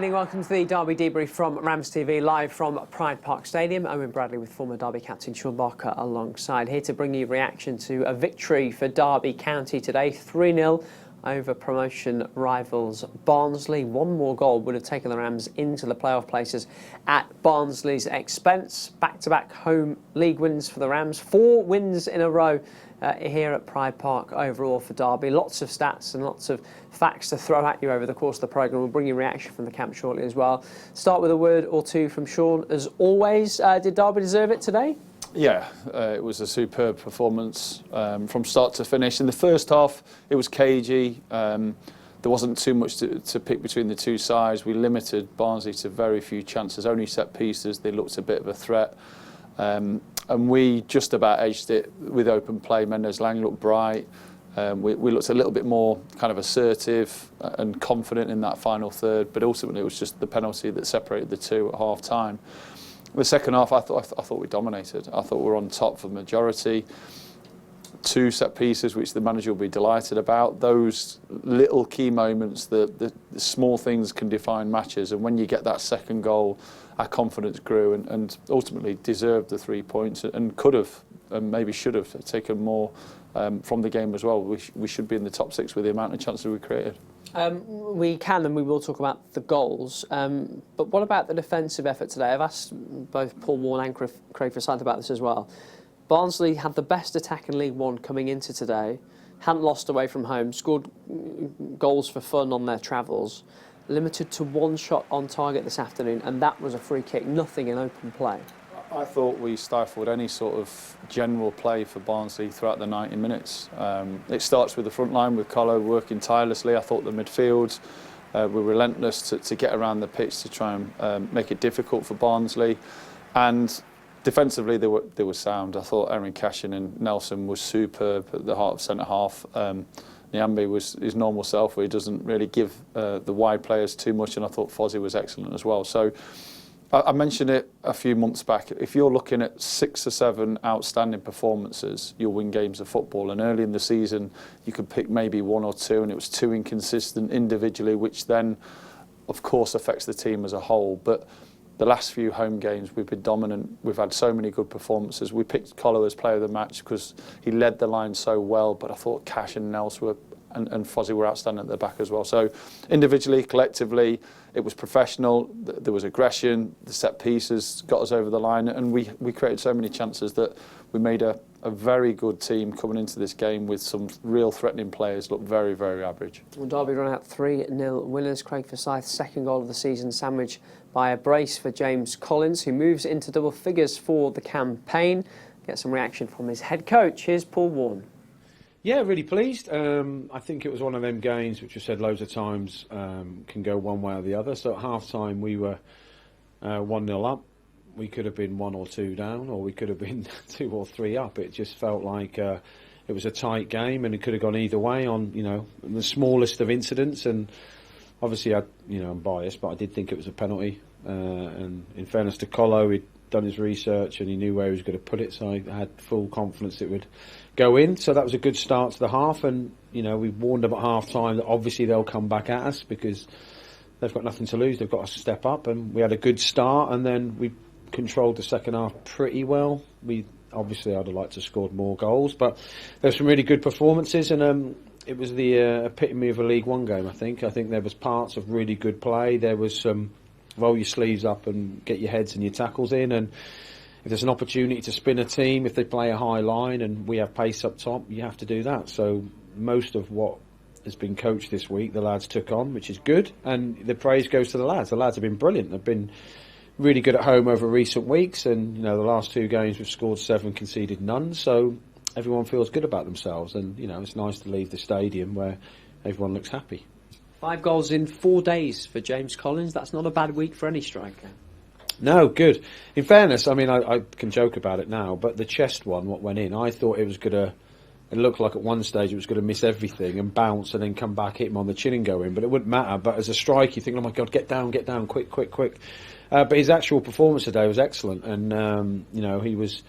evening, welcome to the Derby debrief from RamsTV, live from Pride Park Stadium. Owen Bradley with former Derby captain Sean Barker alongside, here to bring you reaction to a victory for Derby County today, 3-0 over promotion rivals Barnsley. One more goal would have taken the Rams into the playoff places at Barnsley's expense. Back-to-back home league wins for the Rams, 4 wins in a row here at Pride Park overall for Derby. Lots of stats and lots of facts to throw at you over the course of the programme. We'll bring you reaction from the camp shortly as well. Start with a word or two from Sean. As always, did Derby deserve it today? Yeah, it was a superb performance from start to finish. In the first half, it was cagey. There wasn't too much to pick between the two sides. We limited Barnsley to very few chances, only set pieces. They looked a bit of a threat. And we just about edged it with open play. Mendes-Lang looked bright. We looked a little bit more kind of assertive and confident in that final third, but ultimately it was just the penalty that separated the two at half-time. The second half, I thought we dominated. I thought we were on top for the majority. 2 set pieces, which the manager will be delighted about. Those little key moments, the small things can define matches. And when you get that second goal, our confidence grew and ultimately deserved the 3 points and could have and maybe should have taken more from the game as well. We should be in the top 6 with the amount of chances we created. We can and we will talk about the goals, but what about the defensive effort today? I've asked both Paul Warne and Craig Forsyth about this as well. Barnsley had the best attack in League One coming into today, hadn't lost away from home, scored goals for fun on their travels, limited to 1 shot on target this afternoon, and that was a free kick, nothing in open play. I thought we stifled any sort of general play for Barnsley throughout the 90 minutes. It starts with the front line, with Colo working tirelessly. I thought the midfield were relentless to get around the pitch to try and make it difficult for Barnsley. And defensively, they were sound. I thought Erin Cashin and Nelson was superb at the heart of centre-half. Nyambe was his normal self, where he doesn't really give the wide players too much, and I thought Forsyth was excellent as well. So I mentioned it a few months back. If you're looking at 6 or 7 outstanding performances, you'll win games of football. And early in the season, you could pick maybe 1 or 2, and it was too inconsistent individually, which then, of course, affects the team as a whole. But the last few home games, we've been dominant. We've had so many good performances. We picked Colo as player of the match because he led the line so well, but I thought Cash and Nels were and Forsyth were outstanding at the back as well. So individually, collectively, it was professional. There was aggression. The set pieces got us over the line, and we created so many chances that we made a very good team coming into this game with some real threatening players. Looked very, very average. Well, Derby run out 3-0 winners. Craig Forsyth's second goal of the season, sandwiched by a brace for James Collins, who moves into double figures for the campaign. Get some reaction from his head coach. Here's Paul Warne. Yeah, really pleased. I think it was one of them games which we've said loads of times can go one way or the other. So at half-time we were 1-0 up. We could have been 1 or 2 down, or we could have been 2 or 3 up. It just felt like it was a tight game, and it could have gone either way on the smallest of incidents. And obviously, I'm biased, but I did think it was a penalty. And in fairness to Colo, he'd done his research and he knew where he was going to put it, so I had full confidence it would go in. So that was a good start to the half, and we warned them at half time that obviously they'll come back at us because they've got nothing to lose. They've got to step up, and we had a good start, and then we controlled the second half pretty well. I'd have liked to have scored more goals, but there's some really good performances, and it was the epitome of a League One game. I think there was parts of really good play. There was some roll your sleeves up and get your heads and your tackles in, and if there's an opportunity to spin a team, if they play a high line and we have pace up top, you have to do that. So most of what has been coached this week, the lads took on, which is good, and the praise goes to the lads. The lads have been brilliant. They've been really good at home over recent weeks, and the last 2 games we've scored 7, conceded none, so everyone feels good about themselves, and it's nice to leave the stadium where everyone looks happy. 5 goals in 4 days for James Collins. That's not a bad week for any striker. No, good. In fairness, I can joke about it now, but the chest one, what went in, I thought it was going to, it looked like at one stage it was going to miss everything and bounce and then come back, hit him on the chin and go in, but it wouldn't matter. But as a striker, you think, oh my God, get down, quick. But his actual performance today was excellent, and he was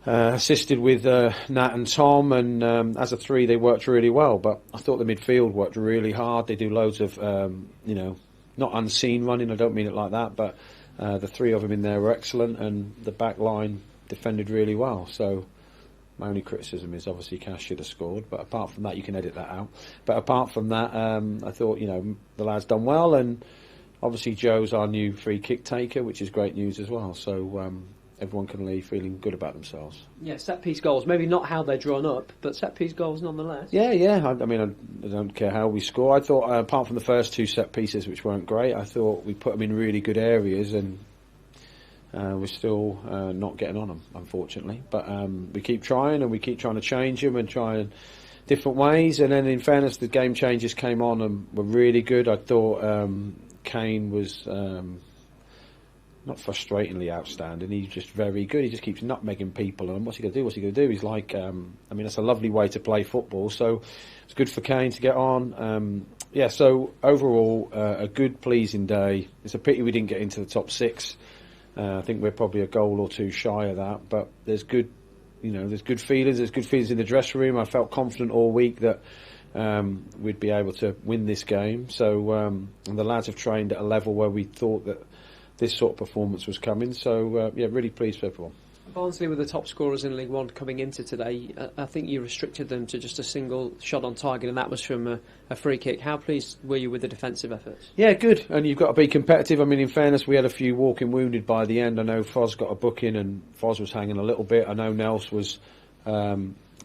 assisted with Nat and Tom, and as a 3 they worked really well. But I thought the midfield worked really hard. They do loads of not unseen running, I don't mean it like that, but the three of them in there were excellent, and the back line defended really well. So my only criticism is obviously Cash should have scored, but apart from that, you can edit that out. But apart from that, I thought, you know, the lads done well, and obviously Joe's our new free kick taker, which is great news as well. So everyone can leave feeling good about themselves. Yeah, set-piece goals. Maybe not how they're drawn up, but set-piece goals nonetheless. Yeah. I mean, I don't care how we score. I thought, apart from the first two set pieces, which weren't great, I thought we put them in really good areas, and we're still not getting on them, unfortunately. But we keep trying, and we keep trying to change them and trying different ways. And then, in fairness, the game changes came on and were really good. I thought Kane was not frustratingly outstanding. He's just very good. He just keeps nutmegging people. And what's he going to do? What's he going to do? He's like, I mean, that's a lovely way to play football. So it's good for Kane to get on. Yeah, so overall, a good, pleasing day. It's a pity we didn't get into the top six. I think we're probably a goal or two shy of that. But there's good, you know, there's good feelings. There's good feelings in the dressing room. I felt confident all week that we'd be able to win this game. So and the lads have trained at a level where we thought that this sort of performance was coming. So, yeah, really pleased for everyone. Barnsley were the top scorers in League One coming into today. I think you restricted them to just a single shot on target, and that was from a free kick. How pleased were you with the defensive efforts? Yeah, good. And you've got to be competitive. I mean, in fairness, we had a few walking wounded by the end. I know Foz got a booking, and Foz was hanging a little bit. I know Nels was... I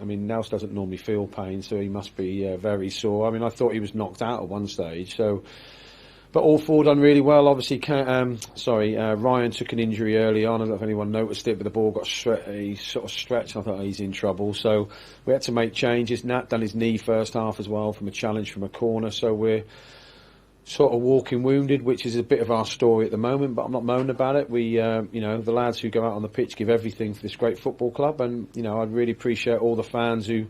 mean, Nels doesn't normally feel pain, so he must be very sore. I mean, I thought he was knocked out at one stage, so... But all four done really well. Obviously, Ryan took an injury early on. I don't know if anyone noticed it, but the ball got he sort of stretched. I thought, he's in trouble. So we had to make changes. Nat done his knee first half as well from a challenge from a corner. So we're sort of walking wounded, which is a bit of our story at the moment. But I'm not moaning about it. We, the lads who go out on the pitch give everything for this great football club. And, you know, I'd really appreciate all the fans who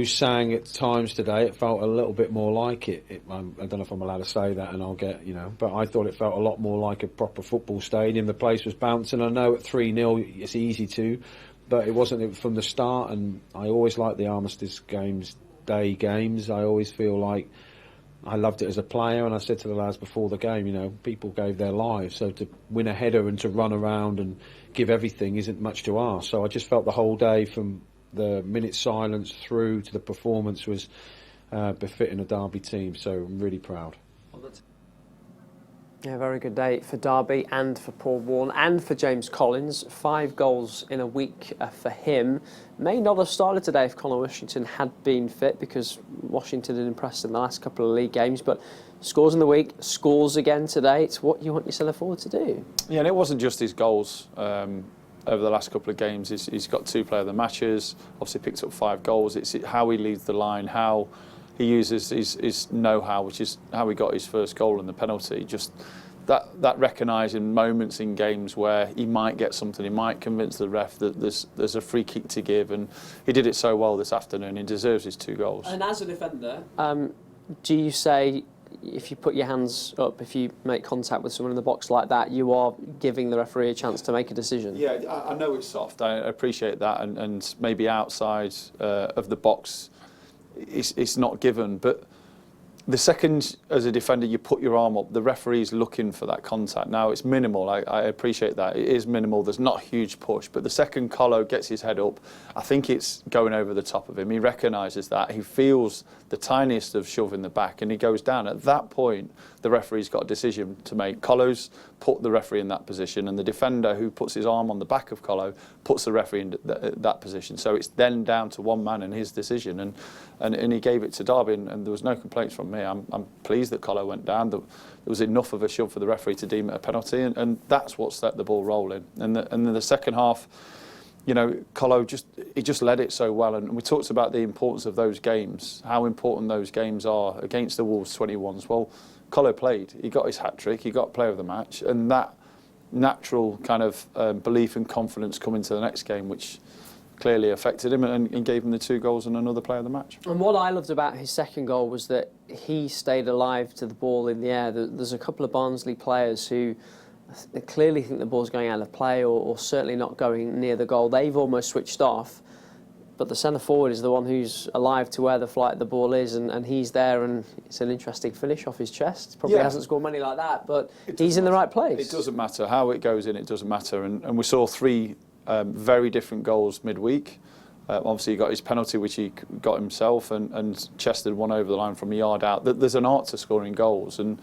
sang at times today. It felt a little bit more like it. I don't know if I'm allowed to say that, and I'll get, but I thought it felt a lot more like a proper football stadium. The place was bouncing. I know at 3-0 it's easy to, but it wasn't from the start, and I always like the Armistice day games. I always feel like I loved it as a player, and I said to the lads before the game, people gave their lives, so to win a header and to run around and give everything isn't much to ask. So I just felt the whole day, from the minute silence through to the performance, was befitting a Derby team, so I'm really proud. Yeah, very good day for Derby and for Paul Warne and for James Collins. 5 goals in a week for him. May not have started today if Conor Washington had been fit, because Washington had impressed in the last couple of league games, but scores in the week, scores again today. It's what you want your centre forward to do. Yeah, and it wasn't just his goals. Over the last couple of games, he's got 2 player of the matches, obviously picked up 5 goals. It's how he leads the line, how he uses his know-how, which is how he got his first goal and the penalty. Just that recognising moments in games where he might get something, he might convince the ref that there's a free kick to give, and he did it so well this afternoon. He deserves his 2 goals. And as a defender, do you say, if you put your hands up, if you make contact with someone in the box like that, you are giving the referee a chance to make a decision? Yeah, I know it's soft. I appreciate that, and maybe outside of the box, it's not given. But the second, as a defender, you put your arm up, the referee's looking for that contact. Now, it's minimal. I appreciate that. It is minimal. There's not a huge push. But the second Colo gets his head up, I think it's going over the top of him. He recognises that. He feels the tiniest of shove in the back, and he goes down. At that point, the referee's got a decision to make. Colo's put the referee in that position, and the defender who puts his arm on the back of Colo puts the referee in that position. So it's then down to one man and his decision. And he gave it to Derby, and there was no complaints from me. I'm pleased that Colo went down. There was enough of a shove for the referee to deem it a penalty, and that's what set the ball rolling. And then the second half, Colo just led it so well. And we talked about the importance of those games, how important those games are against the Wolves 21s. Well, Colo played. He got his hat-trick. He got player of the match. And that natural kind of belief and confidence coming to the next game, which clearly affected him and gave him the 2 goals and another player of the match. And what I loved about his second goal was that he stayed alive to the ball in the air. There's a couple of Barnsley players who clearly think the ball's going out of play, or certainly not going near the goal. They've almost switched off. but the centre forward is the one who's alive to where the flight of the ball is, and he's there, and it's an interesting finish off his chest. Probably hasn't scored many like that, but he's in the right place. It doesn't matter how it goes in, it doesn't matter. And we saw three very different goals midweek. Obviously, he got his penalty, which he got himself, and chested one over the line from a yard out. There's an art to scoring goals, and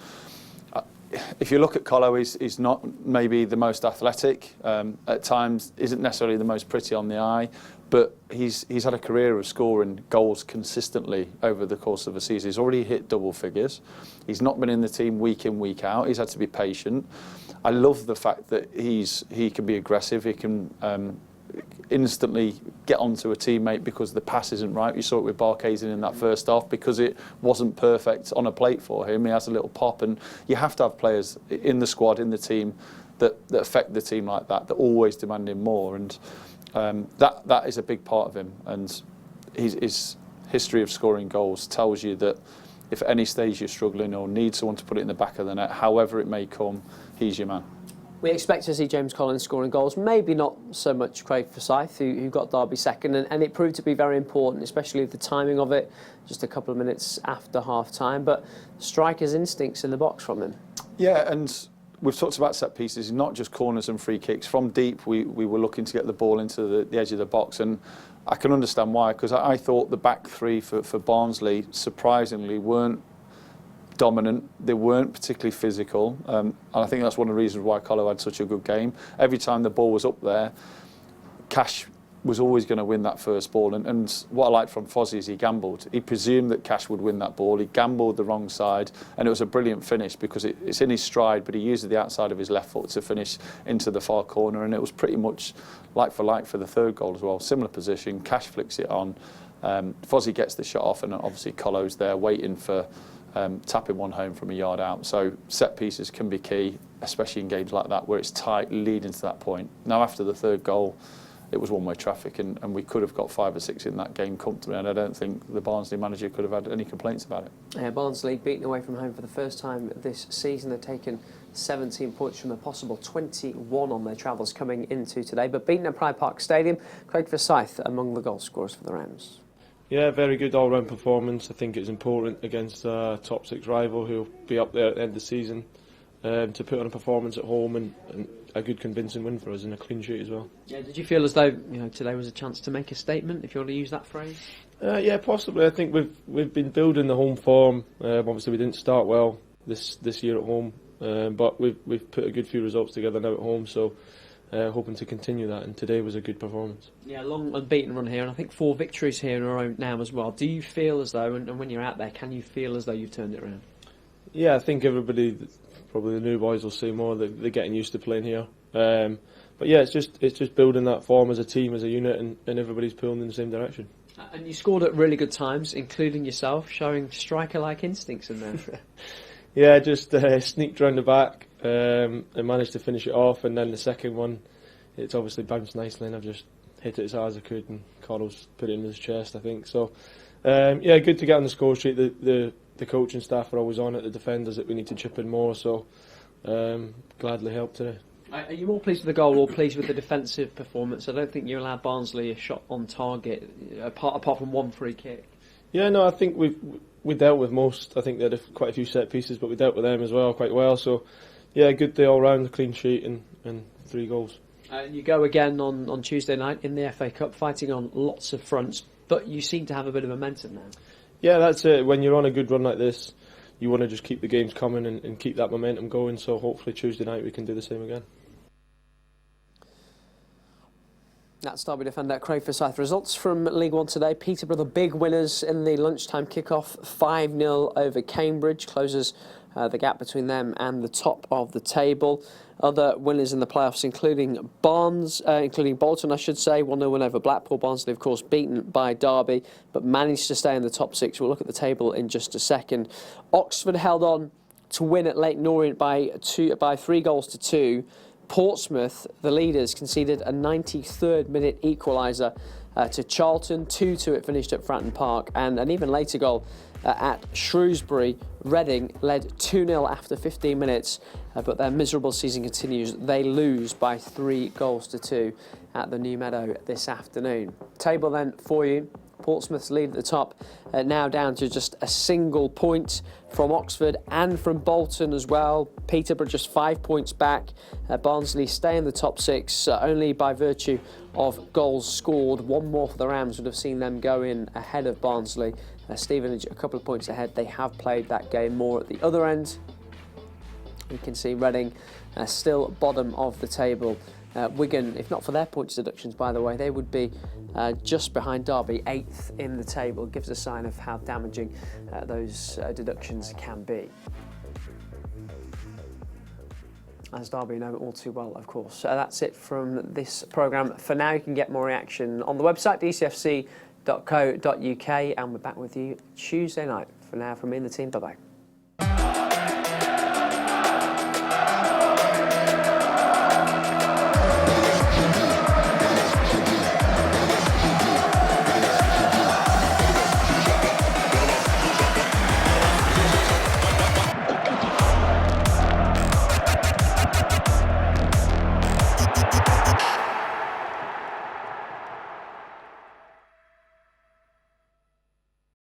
if you look at Colo, he's not maybe the most athletic. At times, isn't necessarily the most pretty on the eye, but he's had a career of scoring goals consistently over the course of a season. He's already hit double figures. He's not been in the team week in, week out. He's had to be patient. I love the fact that he can be aggressive. He can instantly get onto a teammate because the pass isn't right. You saw it with Barkhuizen in that first half, because it wasn't perfect on a plate for him. He has a little pop, and you have to have players in the squad, in the team, that affect the team like that always demanding more, and that is a big part of him. And his history of scoring goals tells you that if at any stage you're struggling or need someone to put it in the back of the net, however it may come, he's your man. We expect to see James Collins scoring goals, maybe not so much Craig Forsyth, who got Derby second, and it proved to be very important, especially the timing of it, just a couple of minutes after half-time, but striker's instincts in the box from him. Yeah, and we've talked about set pieces, not just corners and free kicks. From deep, we were looking to get the ball into the edge of the box, and I can understand why, because I thought the back three for Barnsley, surprisingly, weren't dominant. They weren't particularly physical, and I think that's one of the reasons why Colo had such a good game. Every time the ball was up there, Cash was always going to win that first ball, and what I liked from Fozzie is he gambled. He presumed that Cash would win that ball. He gambled the wrong side, and it was a brilliant finish because it's in his stride, but he used the outside of his left foot to finish into the far corner, and it was pretty much like for the third goal as well. Similar position, Cash flicks it on, Fozzie gets the shot off, and obviously Colo's there waiting for tapping one home from a yard out. So set pieces can be key, especially in games like that where it's tight leading to that point. Now after the third goal, it was one-way traffic, and we could have got 5 or 6 in that game comfortably, and I don't think the Barnsley manager could have had any complaints about it. Barnsley beaten away from home for the first time this season. They've taken 17 points from a possible 21 on their travels coming into today, but beaten at Pride Park Stadium. Craig Forsyth among the goal scorers for the Rams. Yeah, very good all-round performance. I think it's important against a top 6 rival who'll be up there at the end of the season to put on a performance at home and a good convincing win for us and a clean sheet as well. Yeah, did you feel as though today was a chance to make a statement, if you want to use that phrase? Yeah, possibly. I think we've been building the home form. Obviously, we didn't start well this year at home, but we've put a good few results together now at home. So. Hoping to continue that, and today was a good performance. Yeah, long unbeaten run here, and I think 4 victories here in a row now as well. Do you feel as though, and when you're out there, can you feel as though you've turned it around? Yeah, I think everybody, probably the new boys will say more, they're getting used to playing here. But yeah, it's just building that form as a team, as a unit, and everybody's pulling in the same direction. And you scored at really good times, including yourself, showing striker-like instincts in there. Yeah, just sneaked round the back and managed to finish it off, and then the second one, it's obviously bounced nicely, and I've just hit it as hard as I could, and Carlos put it in his chest, I think. So, yeah, good to get on the score sheet. The coaching staff are always on it, the defenders, that we need to chip in more, so gladly helped today. Are you more pleased with the goal or pleased with the defensive performance? I don't think you allowed Barnsley a shot on target, apart from 1 free kick. Yeah, no, I think we dealt with most. I think they had quite a few set pieces, but we dealt with them as well quite well. So, yeah, good day all round, a clean sheet and 3 goals. You go again on Tuesday night in the FA Cup, fighting on lots of fronts, but you seem to have a bit of momentum now. Yeah, that's it. When you're on a good run like this, you want to just keep the games coming and keep that momentum going. So hopefully Tuesday night we can do the same again. That's Derby defender Craig Forsyth. Results from League One today. Peterborough, the big winners in the lunchtime kickoff, 5-0 over Cambridge, closes the gap between them and the top of the table. Other winners in the playoffs, including Bolton, I should say, 1-0 win over Blackpool. Barnsley, of course, beaten by Derby, but managed to stay in the top 6. We'll look at the table in just a second. Oxford held on to win at Leyton Orient by 3-2. Portsmouth, the leaders, conceded a 93rd minute equaliser to Charlton. 2-2 it finished at Fratton Park, and an even later goal at Shrewsbury. Reading led 2-0 after 15 minutes, but their miserable season continues. They lose by 3-2 at the New Meadow this afternoon. Table then for you. Portsmouth's lead at the top, now down to just a single point from Oxford and from Bolton as well. Peterborough just 5 points back. Barnsley stay in the top 6 only by virtue of goals scored. One more for the Rams would have seen them go in ahead of Barnsley. Stevenage a couple of points ahead. They have played that game more at the other end. You can see Reading still bottom of the table. Wigan, if not for their points deductions, by the way, they would be just behind Derby, 8th in the table. Gives a sign of how damaging those deductions can be. As Derby know all too well, of course. That's it from this programme for now. You can get more reaction on the website, dcfc.co.uk, and we're back with you Tuesday night. For now, from me and the team, bye-bye.